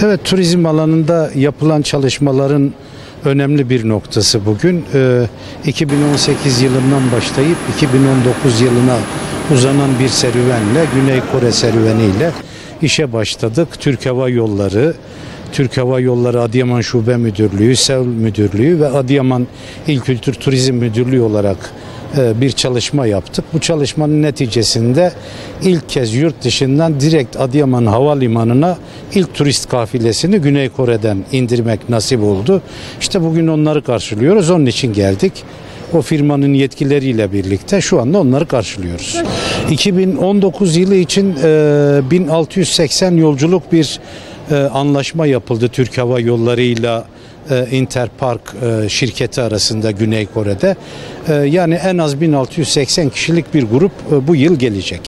Evet, turizm alanında yapılan çalışmaların önemli bir noktası bugün. 2018 yılından başlayıp 2019 yılına uzanan bir serüvenle, Güney Kore serüveniyle işe başladık. Türk Hava Yolları Adıyaman Şube Müdürlüğü, Seul Müdürlüğü ve Adıyaman İl Kültür Turizm Müdürlüğü olarak bir çalışma yaptık. Bu çalışmanın neticesinde ilk kez yurt dışından direkt Adıyaman Havalimanı'na ilk turist kafilesini Güney Kore'den indirmek nasip oldu. İşte bugün onları karşılıyoruz. Onun için geldik. O firmanın yetkilileriyle birlikte şu anda onları karşılıyoruz. 2019 yılı için 1680 yolculuk bir anlaşma yapıldı Türk Hava Yolları ile Interpark şirketi arasında Güney Kore'de. Yani en az 1680 kişilik bir grup bu yıl gelecek.